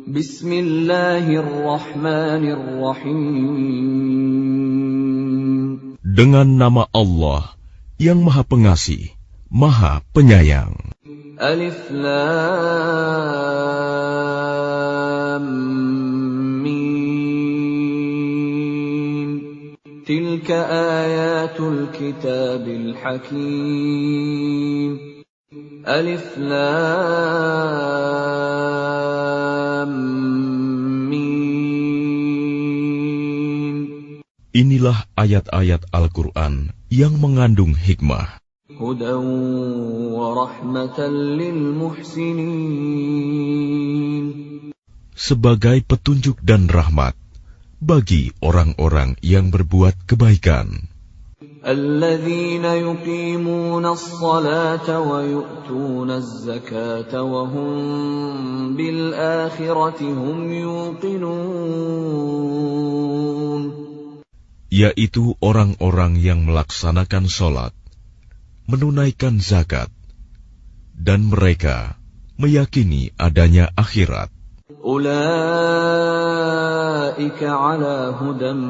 Bismillahirrahmanirrahim. Dengan nama Allah yang Maha Pengasih, Maha Penyayang. Alif Lam Mim. Tilka ayatul kitabil hakim. Alif Lam Mim. Inilah ayat-ayat Al-Quran yang mengandung hikmah. Hudan wa rahmatan lil muhsinin. Sebagai petunjuk dan rahmat bagi orang-orang yang berbuat kebaikan. Alladzina yuqimuna as-salata wa yu'tuna az-zakata wa hum bil akhirati hum yuqinun. Yaitu orang-orang yang melaksanakan sholat, menunaikan zakat, dan mereka meyakini adanya akhirat. Ulaika ala hudan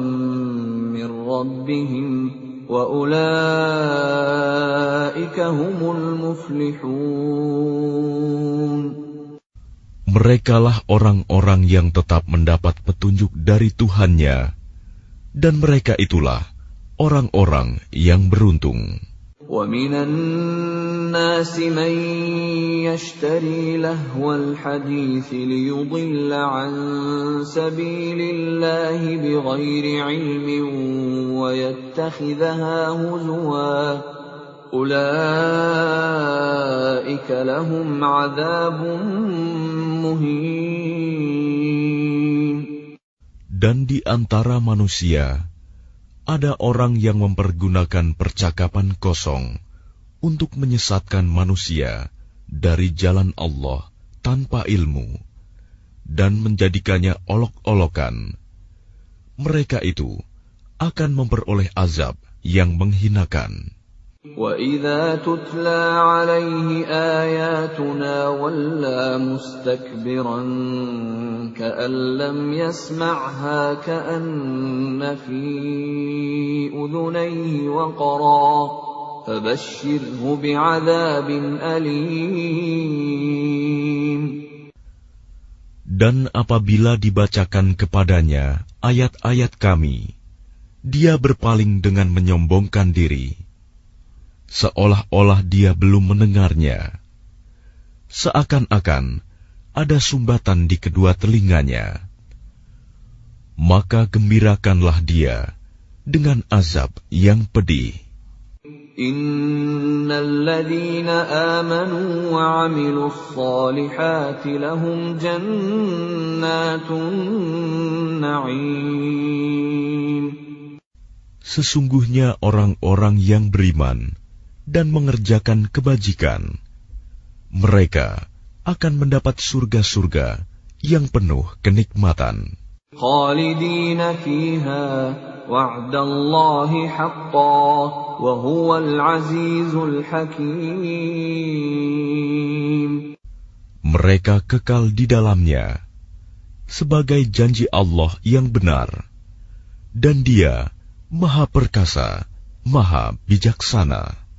min rabbihim wa ulaika humul muflihun. Merekalah orang-orang yang tetap mendapat petunjuk dari Tuhannya, dan mereka itulah orang-orang yang beruntung. وَمِنَ النَّاسِ مَن يَشْتَرِي لَهْوَ الْحَدِيثِ لِيُضِلَّ عَن سَبِيلِ اللَّهِ بِغَيْرِ عِلْمٍ وَيَتَّخِذَهَا هُزُوًا أُولَئِكَ لَهُمْ عَذَابٌ مُهِينٌ. Dan di antara manusia ada orang yang mempergunakan percakapan kosong untuk menyesatkan manusia dari jalan Allah tanpa ilmu dan menjadikannya olok-olokan. Mereka itu akan memperoleh azab yang menghinakan. وَإِذَا تُتْلَى عَلَيْهِ آيَاتُنَا وَلَّى مُسْتَكْبِرًا كَأَن لَّمْ يَسْمَعْهَا كَأَنَّ فِي أُذُنَيْهِ وَقْرًا فَبَشِّرْهُ بِعَذَابٍ أَلِيمٍ. Dan apabila dibacakan kepadanya ayat-ayat kami, dia berpaling dengan menyombongkan diri, seolah-olah dia belum mendengarnya. Seakan-akan ada sumbatan di kedua telinganya. Maka gembirakanlah dia dengan azab yang pedih. Innal ladzina amanu wa 'amilus shalihati lahum jannatun na'im. Sesungguhnya orang-orang yang beriman dan mengerjakan kebajikan, mereka akan mendapat surga-surga yang penuh kenikmatan. Khalidina fiha wa'dallahi haqqan wa huwal azizul hakim. Mereka kekal di dalamnya sebagai janji Allah yang benar, dan Dia Maha Perkasa, Maha Bijaksana.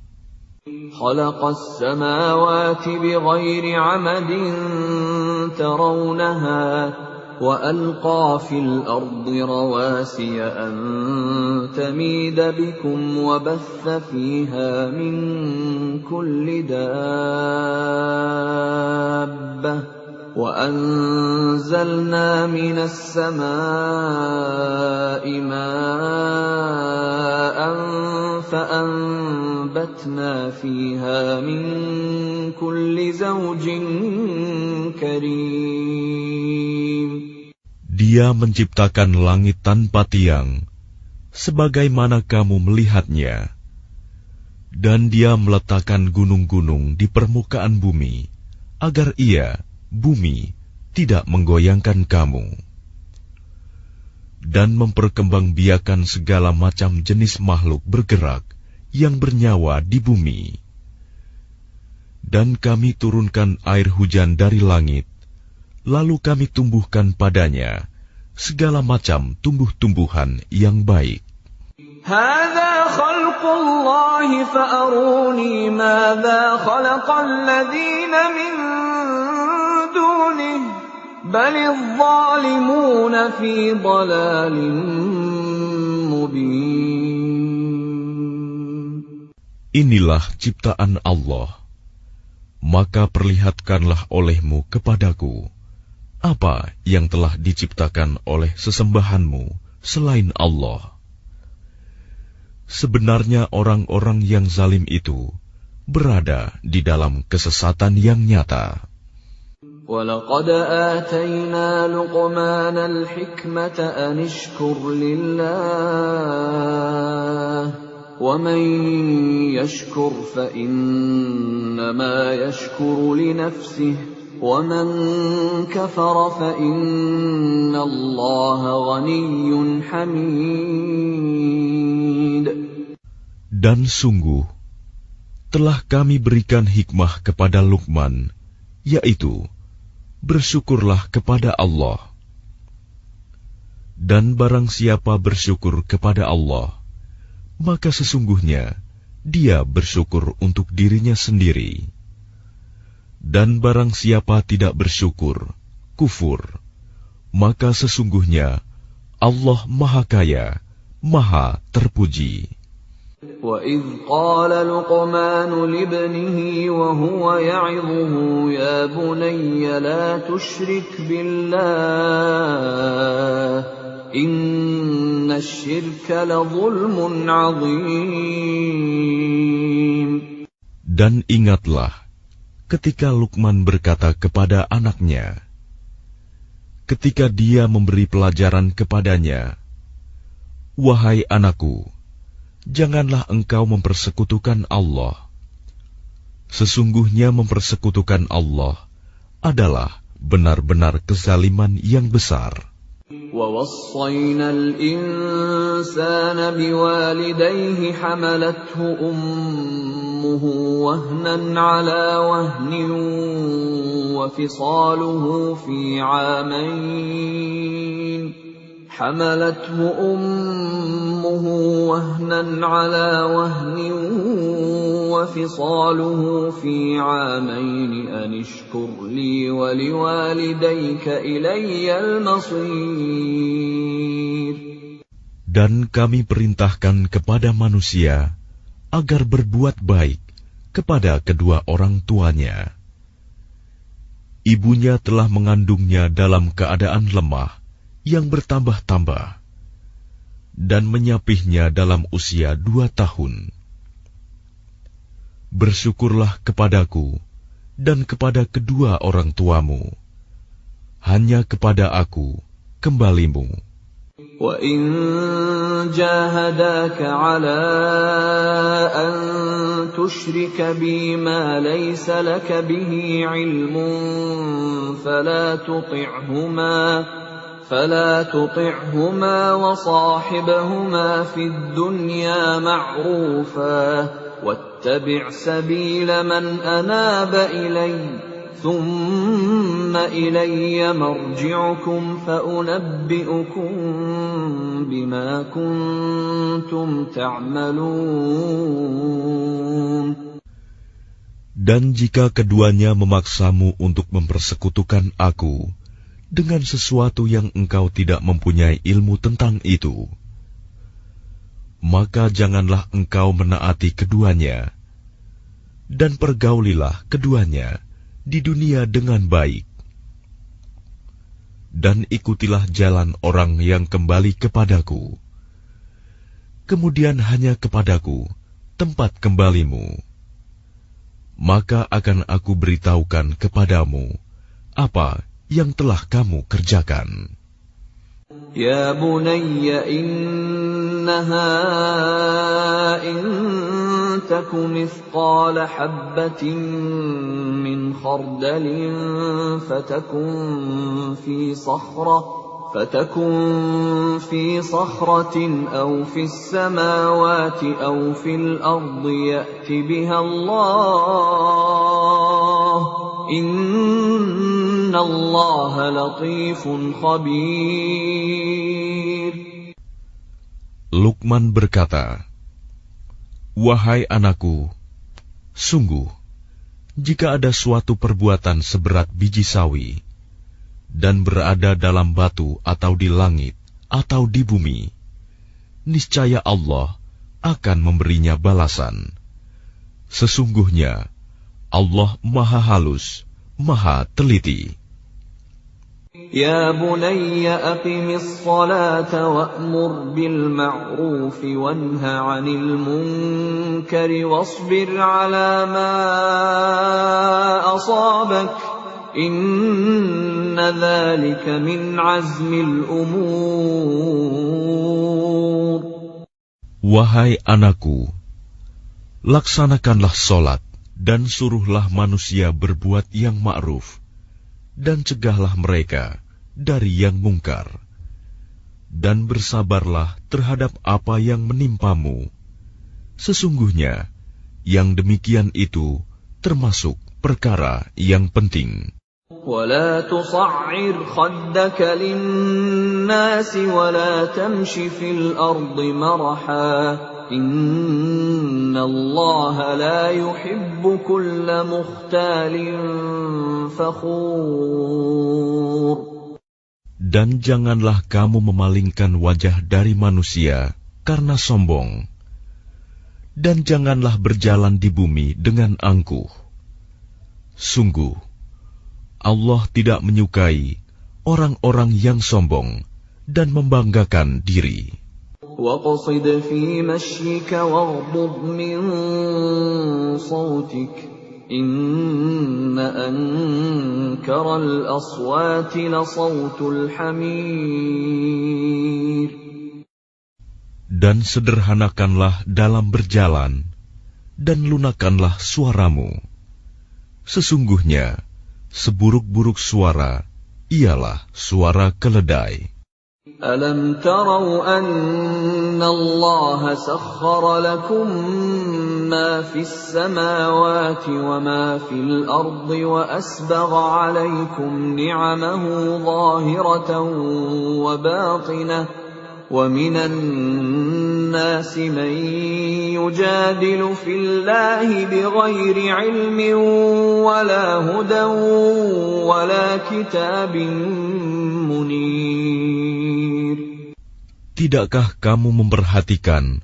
خلق السماوات بغير عمد ترونها وألقى في الأرض رواسي أن تميد بكم وبث فيها من كل دابة وأنزلنا من السماء ماء فأنبتنا فيها من كل زوج كريم. Dia menciptakan langit tanpa tiang, sebagaimana kamu melihatnya, dan Dia meletakkan gunung-gunung di permukaan bumi, agar bumi tidak menggoyangkan kamu, dan memperkembangbiakan segala macam jenis makhluk bergerak yang bernyawa di bumi. Dan kami turunkan air hujan dari langit, lalu kami tumbuhkan padanya segala macam tumbuh-tumbuhan yang baik. هذا خلق الله فأروني ماذا خلق الذين من دونه بل الظالمون في ضلال مبين. Inilah ciptaan Allah, maka perlihatkanlah olehmu kepadaku apa yang telah diciptakan oleh sesembahanmu selain Allah. Sebenarnya orang-orang yang zalim itu berada di dalam kesesatan yang nyata. وَلَقَدْ آتَيْنَا لُقْمَانَ الْحِكْمَةَ أَنِ اشْكُرْ لِلَّهِ وَمَنْ يَشْكُرْ فَإِنَّمَا يَشْكُرُ لِنَفْسِهِ وَمَنْ كَفَرَ فَإِنَّ اللَّهَ غَنِيٌّ حَمِيدٌ. Dan sungguh, telah kami berikan hikmah kepada Luqman, yaitu, bersyukurlah kepada Allah. Dan barang siapa bersyukur kepada Allah, maka sesungguhnya dia bersyukur untuk dirinya sendiri. Dan barang siapa tidak bersyukur, kufur, maka sesungguhnya Allah Maha Kaya, Maha Terpuji. وَإِذْ قَالَ لُقْمَانُ لِابْنِهِ وَهُوَ يَعِظُهُ يَا بُنَيَّ لَا تُشْرِكْ بِاللَّهِ إِنَّ الشِّرْكَ لَظُلْمٌ عَظِيمٌ. Dan ingatlah ketika Luqman berkata kepada anaknya, ketika dia memberi pelajaran kepadanya, "Wahai anakku, janganlah engkau mempersekutukan Allah. Sesungguhnya mempersekutukan Allah adalah benar-benar kezaliman yang besar." وَوَصَّيْنَا الْإِنسَانَ بِوَالِدَيْهِ حَمَلَتْهُ أُمُّهُ وَهْنًا عَلَى وَهْنٍ وَفِصَالُهُ في عامين حملته أمه وهنا على وهن وفصاله في عامين أن اشكر لي ولوالديك إلي المصير. Dan kami perintahkan kepada manusia agar berbuat baik kepada kedua orang tuanya. Ibunya telah mengandungnya dalam keadaan lemah yang bertambah-tambah, dan menyapihnya dalam usia 2 tahun. Bersyukurlah kepadaku dan kepada kedua orang tuamu. Hanya kepada aku kembalimu. وَإِنْ جَاهَدَاكَ عَلَىٰ أَنْ تُشْرِكَ بِي مَا لَيْسَ لَكَ بِهِ عِلْمٌ فلا تطعهما وصاحبهما في الدنيا معروفا واتبع سبيل من أناب إلي ثم إلي مرجعكم فأنبئكم بما كنتم تعملون. Dan jika keduanya memaksamu untuk mempersekutukan aku dengan sesuatu yang engkau tidak mempunyai ilmu tentang itu, maka janganlah engkau menaati keduanya, dan pergaulilah keduanya di dunia dengan baik. Dan ikutilah jalan orang yang kembali kepadaku. Kemudian hanya kepadaku tempat kembalimu. Maka akan aku beritahukan kepadamu apa yang telah kamu kerjakan. Ya bunayya innaha in taku mithqala habbatin min khardalin fatakun fi sakhratin aw fi as-samawati aw fil ardi ya'ti biha Allah. Innallaha latifun khabir. Luqman berkata, "Wahai anakku, sungguh, jika ada suatu perbuatan seberat biji sawi, dan berada dalam batu atau di langit atau di bumi, niscaya Allah akan memberinya balasan. Sesungguhnya Allah Maha Halus, Maha Teliti." Ya bunayya aqimis salata wa'mur bil ma'rufi wanha 'anil munkari wasbir 'ala ma asabak. Inna dzalika min 'azmil umur. Wahai anakku, laksanakanlah solat dan suruhlah manusia berbuat yang ma'ruf, dan cegahlah mereka dari yang mungkar, dan bersabarlah terhadap apa yang menimpamu. Sesungguhnya yang demikian itu termasuk perkara yang penting. ولا تصعر خدك للناس ولا تمش في الأرض مرحا إن الله لا يحب كل مختال فخور. Dan janganlah kamu memalingkan wajah dari manusia karena sombong, dan janganlah berjalan di bumi dengan angkuh. Sungguh Allah tidak menyukai orang-orang yang sombong dan membanggakan diri. وَقَصِدْ فِي مَشْيِكَ وَاغْضُضْ مِنْ صَوْتِكَ إِنَّ أَنْكَرَ الْأَصْوَاتِ لَصَوْتُ الْحَمِيرِ. Dan sederhanakanlah dalam berjalan, dan lunakanlah suaramu. Sesungguhnya seburuk-buruk suara ialah suara keledai. Alam tarau anna Allah sakhkhara lakum ma fis samawati wa ma fil ardi wa asbagha alaykum ni'amahu zahiratan wa batinah wa minan nasi man yujadilu fillahi bighairi ilmin wala hudan wala kitabin munir. Tidakkah kamu memperhatikan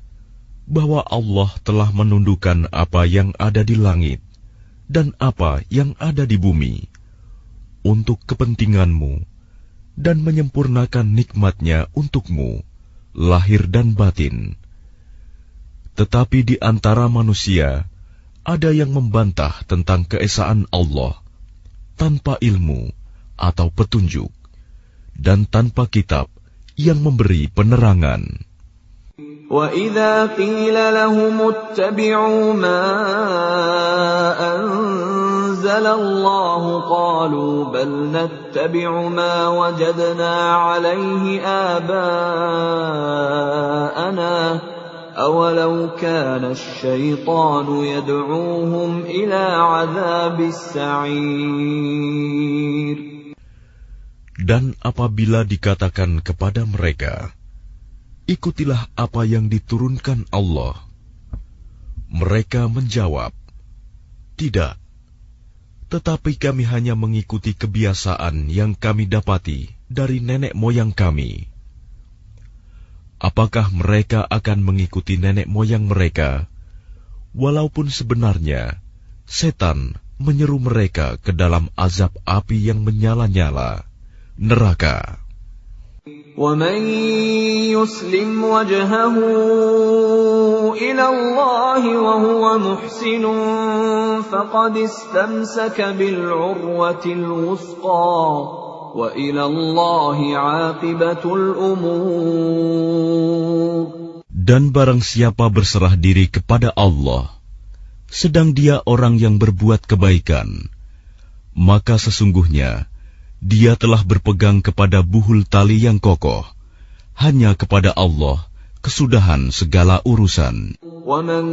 bahwa Allah telah menundukkan apa yang ada di langit dan apa yang ada di bumi untuk kepentinganmu dan menyempurnakan nikmat-Nya untukmu lahir dan batin. Tetapi di antara manusia ada yang membantah tentang keesaan Allah tanpa ilmu atau petunjuk dan tanpa kitab yang memberi penerangan. وَإِذَا قِيلَ لَهُمُ اتَّبِعُوا مَا أَنزَلَ اللَّهُ قَالُوا بَلْ نَتَّبِعُ مَا وَجَدْنَا عَلَيْهِ آبَاءَنَا أَوَلَوْ كَانَ الشَّيْطَانُ يَدْعُوهُمْ إِلَى عَذَابِ السَّعِيرِ. Dan apabila dikatakan kepada mereka, ikutilah apa yang diturunkan Allah, mereka menjawab, tidak, tetapi kami hanya mengikuti kebiasaan yang kami dapati dari nenek moyang kami. Apakah mereka akan mengikuti nenek moyang mereka, walaupun sebenarnya setan menyeru mereka ke dalam azab api yang menyala-nyala, neraka. وَمَنْ يُسْلِمْ وَجْهَهُ إِلَى اللَّهِ وَهُوَ مُحْسِنٌ فَقَدِ اسْتَمْسَكَ بِالْعُرْوَةِ الْوُثْقَى وَإِلَى اللَّهِ عَاقِبَةُ الْأُمُورِ. Dan barang siapa berserah diri kepada Allah, sedang dia orang yang berbuat kebaikan, maka sesungguhnya dia telah berpegang kepada buhul tali yang kokoh. Hanya kepada Allah kesudahan segala urusan. وَمَنْ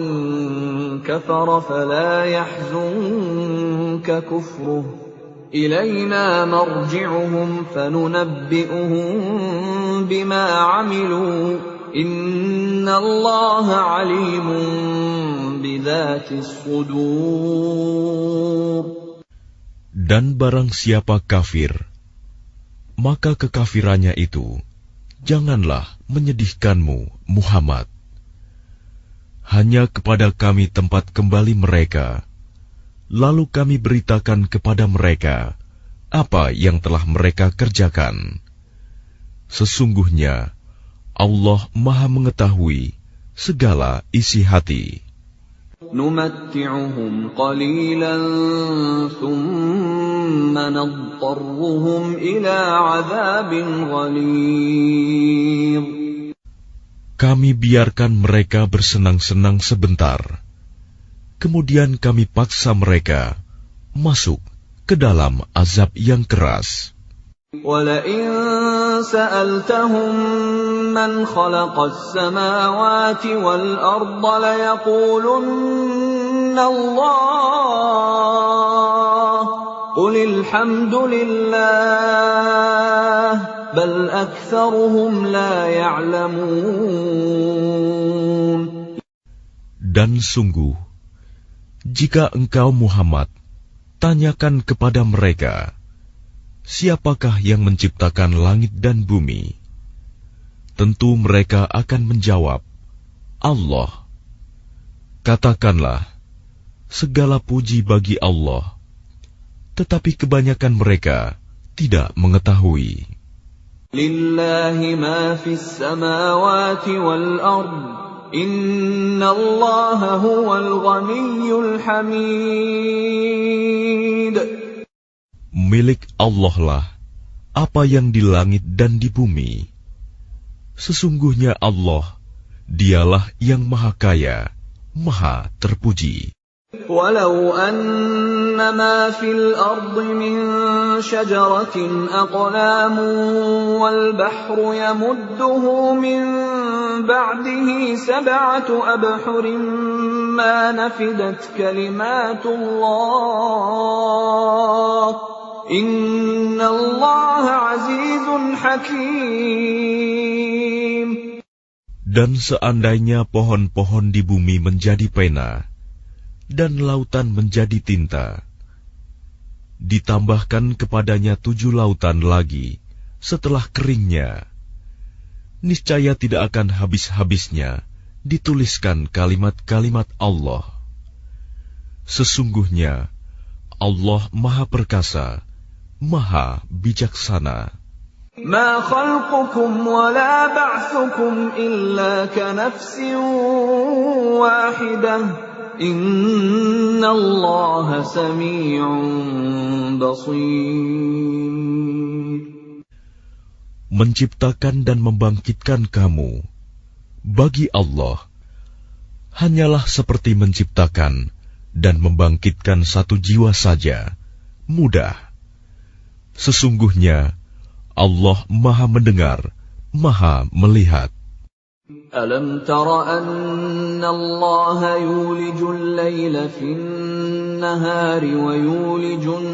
كَفَرَ فَلَا يَحْزُنْكَ كُفْرُهُ إِلَيْنَا مَرْجِعُهُمْ فَنُنَبِّئُهُم بِمَا عَمِلُوا إِنَّ اللَّهَ عَلِيمٌ بِذَاتِ الصُّدُورِ. Dan barang siapa kafir, maka kekafirannya itu janganlah menyedihkanmu, Muhammad. Hanya kepada kami tempat kembali mereka, lalu kami beritakan kepada mereka apa yang telah mereka kerjakan. Sesungguhnya Allah Maha mengetahui segala isi hati. نُمَتِّعُهُمْ قَلِيلًا ثُمَّ نَضْطَرُّهُمْ إِلَى عَذَابٍ غَلِيظٍ. Kami biarkan mereka bersenang-senang sebentar, kemudian kami paksa mereka masuk ke dalam azab yang keras. وَلَئِن سَأَلْتَهُم مَّنْ خَلَقَ السَّمَاوَاتِ وَالْأَرْضَ لَيَقُولُنَّ اللَّهُ قُلِ الْحَمْدُ لِلَّهِ بَلْ أَكْثَرُهُمْ لَا يَعْلَمُونَ. Dan sungguh, jika engkau Muhammad tanyakan kepada mereka, siapakah yang menciptakan langit dan bumi? Tentu mereka akan menjawab, Allah. Katakanlah, segala puji bagi Allah, tetapi kebanyakan mereka tidak mengetahui. Lillahi ma fis samawati wal ard, innallaha huwal ghaniyyul hamid. Milik Allah lah apa yang di langit dan di bumi. Sesungguhnya Allah, dialah yang maha kaya, maha terpuji. Walau anna ma fil ardi min syajaratin aqlamun wal bahru yamudduhu min ba'dihi sab'atu abhurin ma nafidat kalimatullah. Inna Allah azizun hakim. Dan seandainya pohon-pohon di bumi menjadi pena, dan lautan menjadi tinta, ditambahkan kepadanya 7 lautan lagi setelah keringnya, niscaya tidak akan habis-habisnya dituliskan kalimat-kalimat Allah. Sesungguhnya Allah Maha Perkasa, Maha Bijaksana. Ma khalqukum wa la ba'thukum illa ka nafsin wahidah. Inna Allah sami'un basir. Menciptakan dan membangkitkan kamu bagi Allah hanyalah seperti menciptakan dan membangkitkan satu jiwa saja, mudah. Sesungguhnya Allah Maha mendengar, Maha melihat. Alam tara anna Allah yulijul layla fin nahari wa yulijun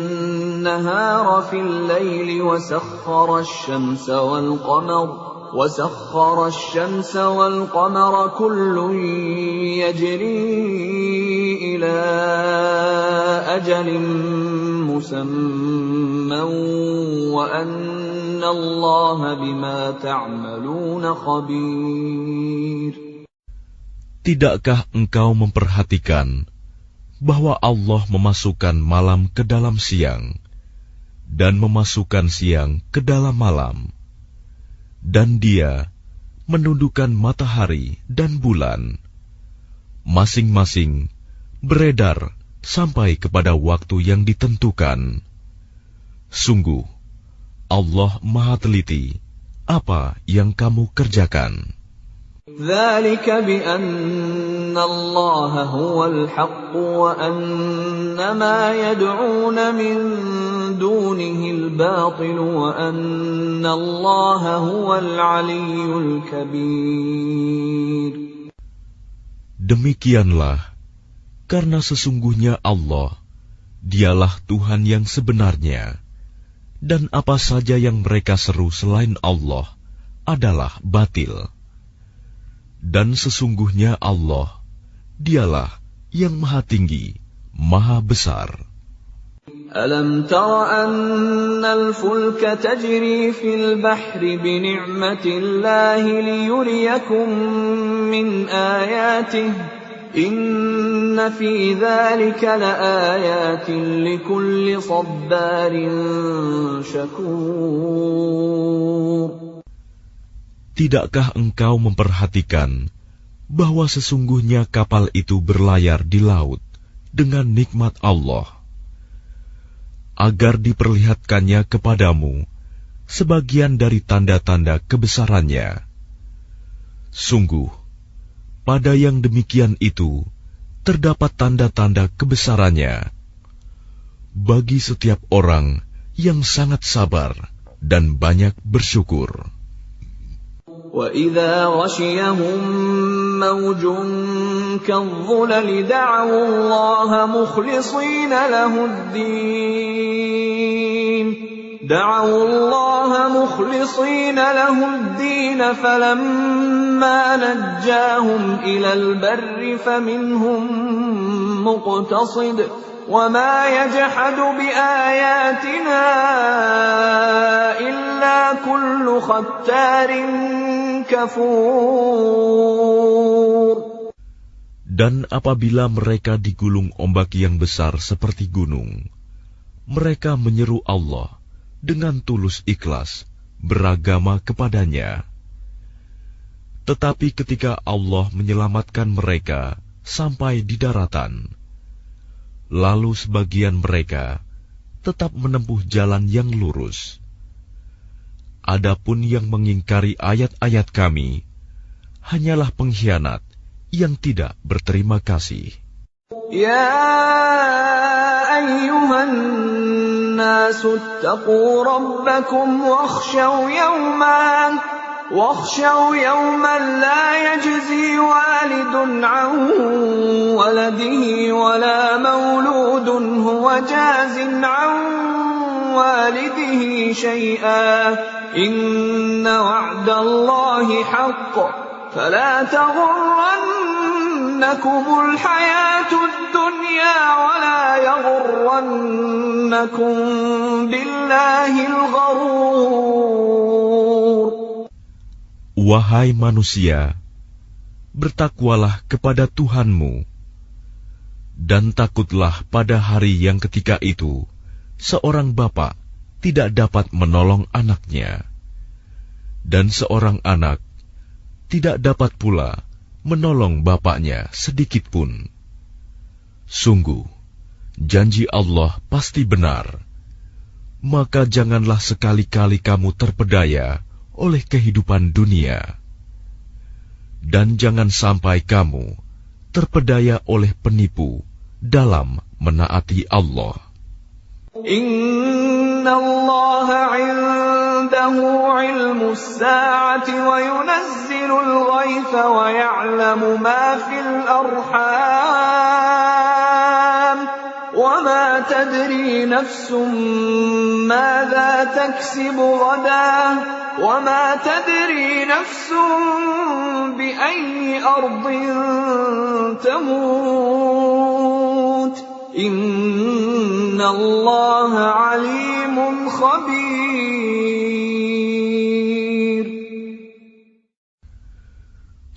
nahara fil layli wa sakhkhara asy-syamsa wal qamara وسخر الشمس والقمر كل يجري إلى أجل مسمى وأن الله بما تعملون خبير. Tidakkah engkau memperhatikan bahwa Allah memasukkan malam ke dalam siang dan memasukkan siang ke dalam malam, dan Dia menundukkan matahari dan bulan, masing-masing beredar sampai kepada waktu yang ditentukan. Sungguh, Allah Maha teliti apa yang kamu kerjakan. ذَلِكَ بِأَنَّ اللَّهَ هُوَ الْحَقُّ وَأَنَّ مَا يَدْعُونَ مِن دُونِهِ الْبَاطِلُ وَأَنَّ اللَّهَ هُوَ الْعَلِيُّ الْكَبِيرُ. Demikianlah, karena sesungguhnya Allah Dialah Tuhan yang sebenarnya, dan apa saja yang mereka seru selain Allah adalah batil. Dan sesungguhnya Allah, Dialah yang Maha Tinggi, Maha Besar. Alam tara anna al-fulka tajri fil bahri bini'matillahi liyuriyakum min ayatihi inna fi dzalika laayatin likulli sabbarin syakur. Tidakkah engkau memperhatikan bahwa sesungguhnya kapal itu berlayar di laut dengan nikmat Allah, agar diperlihatkannya kepadamu sebagian dari tanda-tanda kebesarannya? Sungguh, pada yang demikian itu terdapat tanda-tanda kebesarannya bagi setiap orang yang sangat sabar dan banyak bersyukur. وَإِذَا غَشِيَهُم مَّوْجٌ كَالظُّلَلِ دَعَوُا اللَّهَ مُخْلِصِينَ لَهُ الدِّينَ فَلَمَّا نَجَّاهُمْ إِلَى الْبَرِّ فَمِنْهُم مُّقْتَصِدٌ وَمَا يَجْحَدُ بِآيَاتِنَا إِلَّا كُلُّ خَتَّارٍ كَفُورٍ. Dan apabila mereka digulung ombak yang besar seperti gunung, mereka menyeru Allah dengan tulus ikhlas beragama kepadanya. Tetapi ketika Allah menyelamatkan mereka sampai di daratan, lalu sebagian mereka tetap menempuh jalan yang lurus. Adapun yang mengingkari ayat-ayat Kami hanyalah pengkhianat yang tidak berterima kasih. Ya ayyuhan nasu ittaqu rabbakum واخشوا يوما لا يجزي والد عن ولده ولا مولود هو جاز عن والده شيئا إن وعد الله حق فلا تغرنكم الحياة الدنيا ولا يغرنكم بالله الغرور. Wahai manusia, bertakwalah kepada Tuhanmu, dan takutlah pada hari yang ketika itu seorang bapa tidak dapat menolong anaknya, dan seorang anak tidak dapat pula menolong bapaknya sedikitpun. Sungguh, janji Allah pasti benar, maka janganlah sekali-kali kamu terpedaya oleh kehidupan dunia, dan jangan sampai kamu terpedaya oleh penipu dalam menaati Allah. Inna Allah 'indahu 'ilmus sa'ati wa yunazzilul ghaitha wa ya'lamu ma fil arham wa ma tadri nafsun madza taksibu ghadan وَمَا تَدْرِي نَفْسٌ بِأَيِّ أَرْضٍ تَمُوتُ إِنَّ اللَّهَ عَلِيمٌ خَبِيرٌ.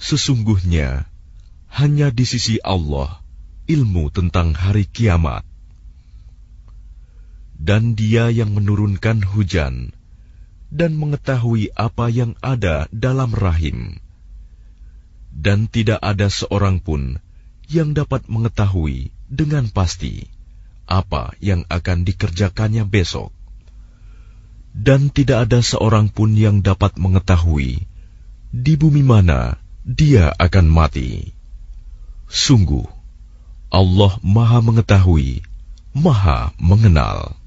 Sesungguhnya hanya di sisi Allah ilmu tentang hari kiamat, dan Dia yang menurunkan hujan dan mengetahui apa yang ada dalam rahim. Dan tidak ada seorang pun yang dapat mengetahui dengan pasti apa yang akan dikerjakannya besok. Dan tidak ada seorang pun yang dapat mengetahui di bumi mana dia akan mati. Sungguh, Allah Maha Mengetahui, Maha Mengenal.